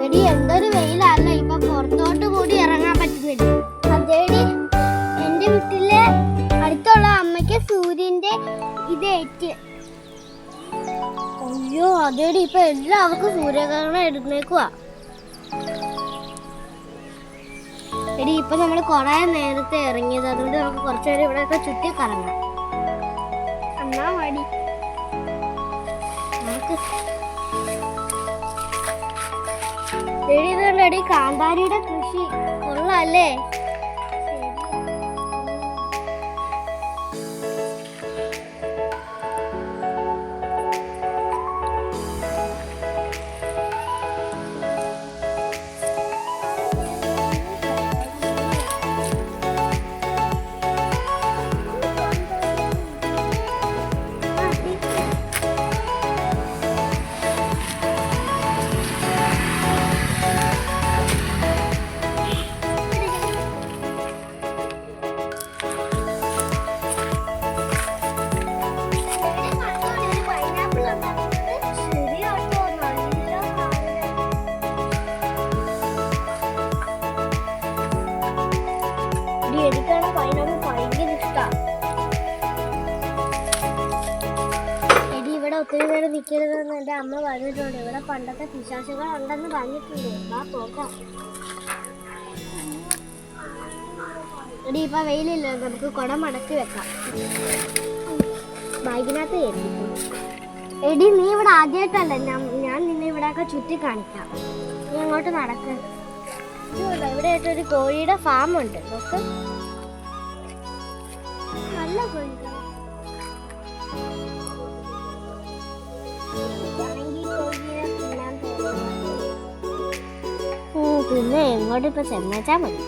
എടി എന്തൊരു വെയിലല്ല, ഇപ്പൊ പുറത്തോട്ട് കൂടി ഇറങ്ങാൻ പറ്റുന്നില്ല. അതേടി എന്റെ വീട്ടിലെ അടുത്തുള്ള അമ്മയ്ക്ക് സൂര്യന്റെ ഇതേറ്റ്. അയ്യോ അതേടി ഇപ്പൊ എല്ലാവർക്കും സൂര്യഗ്രഹണം എടുത്തേക്കുവാ. എടി ഇപ്പൊ നമ്മള് കൊറേ നേരത്തെ ഇറങ്ങിയത്, അതുകൊണ്ട് നമുക്ക് കുറച്ചു നേരം ഇവിടെയൊക്കെ ചുറ്റി കറങ്ങാം. എന്നാ മടി നമുക്ക്. എടി ഇതുകൊണ്ടടി കാന്താരിയുടെ കൃഷി കൊള്ളാല്ലേ? എനിക്കാണ് പൈനാപ്പിൾ ഭയങ്കര ഇഷ്ടമാണ്. എടി ഇവിടെ ഒത്തിരി നേരം നിൽക്കരുതെന്ന് എൻ്റെ അമ്മ പറഞ്ഞിട്ടുണ്ട്. ഇവിടെ പണ്ടത്തെ പിശാചുകൾ ഉണ്ടെന്ന് പറഞ്ഞിട്ടുണ്ട്. വാ പോകാം. എടി ഇപ്പൊ വെയിലില്ല, നമുക്ക് കുട മടക്കി വെക്കാം. ബാഗിനകത്ത് കയറ്റി. എടി നീ ഇവിടെ ആദ്യമായിട്ടല്ല, ഞാൻ നിന്നെ ഇവിടെയൊക്കെ ചുറ്റി കാണിക്കാം. നീ അങ്ങോട്ട് നടക്ക്. ഇവിടെ ആയിട്ടൊരു കോഴിയുടെ ഫാം ഉണ്ട്. നോക്ക്, നല്ല കോഴികൾ. പിന്നെ എങ്ങോട്ട് ഇപ്പൊ ചെന്നാച്ചാ മതി.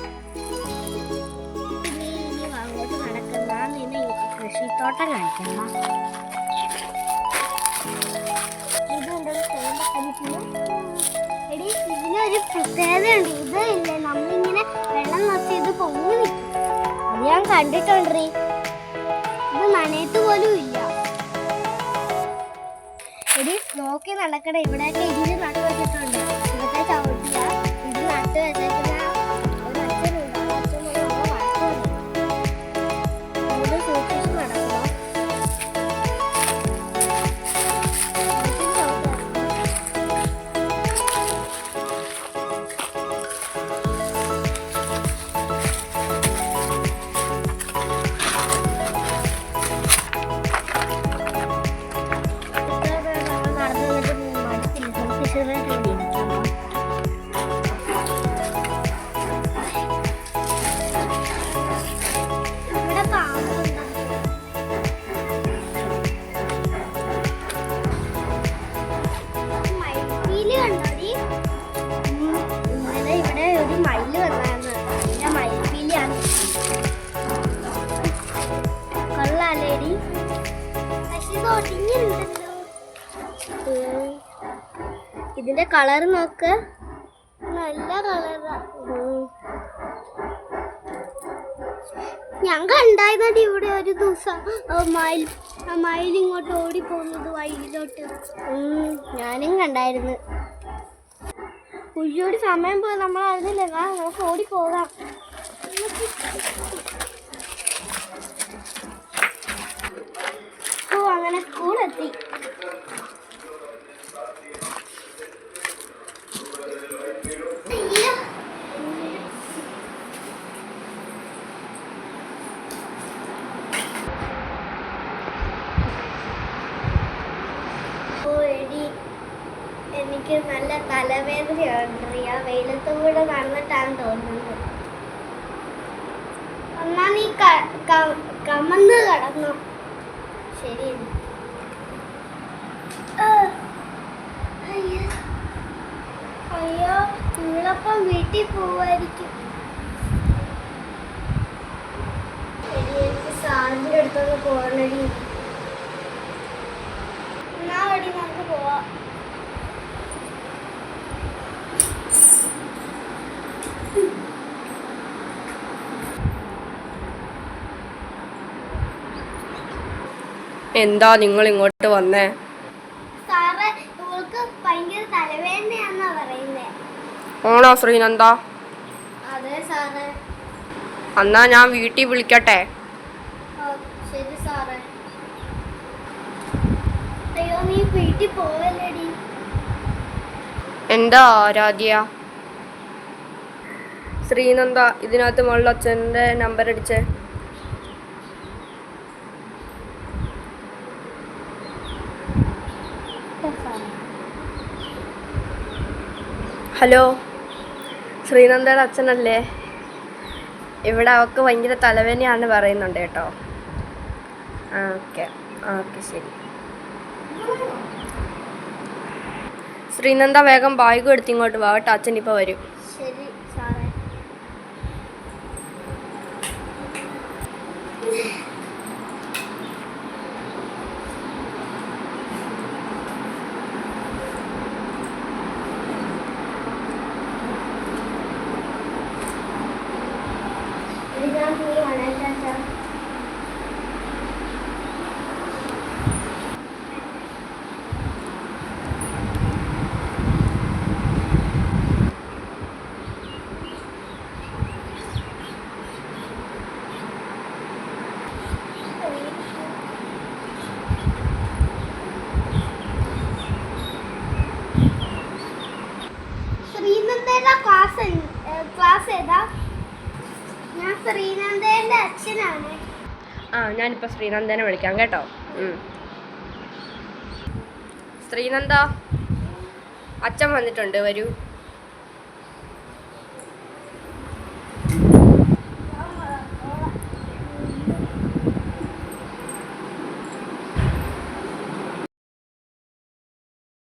അങ്ങോട്ട് നടക്കുന്ന നിന്നെ കൃഷിത്തോട്ടം കാണിക്കണ്ട. എടി ഇതിനൊരു പ്രത്യേകതയുണ്ട്. ഇത് ഇല്ലേ, നമ്മളിങ്ങനെ വെള്ളം നിറച്ച് ഇത് പൊങ്ങി നിൽക്കും. അത് ഞാൻ കണ്ടിട്ടുണ്ടീ. ഇത് നനയത്ത് പോലും ഇല്ല. എടി നോക്കി നടക്കണേ. ഇവിടെയൊക്കെ ഇതിന് നട്ടു വെച്ചിട്ടുണ്ട്. ഇവിടുത്തെ ചവിട്ടില്ല ഇത് നട്ടു വെച്ചേക്കുന്ന ഒരു അച്ഛനുണ്ട്. ആ അച്ഛൻ നമ്മളെ സൂക്ഷിച്ച് നടക്കണം. ഇതിന്റെ കളർ നോക്ക്, നല്ല കളറാ. ഞാൻ കണ്ടായിരുന്നത് ഇവിടെ ഒരു ദിവസം മയിൽ ഇങ്ങോട്ട് ഓടിപ്പോകുന്നത് വഴിയിലോട്ട്. ഞാനും കണ്ടായിരുന്നു. ഉയ്യോടി സമയം പോയി, നമ്മൾ അറിഞ്ഞില്ല. നമുക്ക് ഓടിപ്പോകാം. അങ്ങനെ സ്കൂളെത്തി. എനിക്ക് നല്ല തലവേദനയുണ്ട്. ആ വെയിലത്തും കൂടെ നടന്നിട്ടാണ് തോന്നുന്നത്. എന്നാ നീ കമന്ന് കിടന്നു. ശരി. അയ്യോ നിങ്ങളപ്പം വീട്ടിൽ പോവായിരിക്കും. എനിക്ക് സാറിന്റെ അടുത്തൊന്ന് പോകണടി. എന്നാ വടി നമുക്ക് പോവാം. എന്താ നിങ്ങൾ ഇങ്ങോട്ട് വന്നേ? സാറേ, ഇവൾക്ക് ഭയങ്കര തലവേദനയാന്നാ പറയുന്നേ. ആണോ ശ്രീനന്ദ? അതെ സാറേ. എന്നാ ഞാൻ വീട്ടിൽ വിളിക്കട്ടെ? ശരി സാറേ. അയ്യോ, നീ വീട്ടിൽ പോവല്ലേടി? എന്താ ആരാധ്യ? ശ്രീനന്ദ, ഇതിനകത്ത് മോളുടെ അച്ഛൻ്റെ നമ്പർ അടിച്ചേ. ഹലോ, ശ്രീനന്ദയുടെ അച്ഛനല്ലേ? ഇവിടെ അവൾക്ക് ഭയങ്കര തലവേദനയാണ് പറയുന്നുണ്ട് കേട്ടോ. ഓക്കെ ഓക്കെ ശരി. ശ്രീനന്ദ, വേഗം ബാഗ് എടുത്ത് ഇങ്ങോട്ട് വാ കേട്ടോ, അച്ഛൻ ഇപ്പോൾ വരും. ശരി സാറേ. ശ്രീനന്ദയുടെ ക്ലാസ് ഏതാ? ഞാൻ ശ്രീനന്ദയുടെ അച്ഛനാണ്. ഞാനിപ്പോൾ ശ്രീനന്ദനെ വിളിക്കാം കേട്ടോ. ശ്രീനന്ദ, അച്ഛൻ വന്നിട്ടുണ്ട്, വരൂ.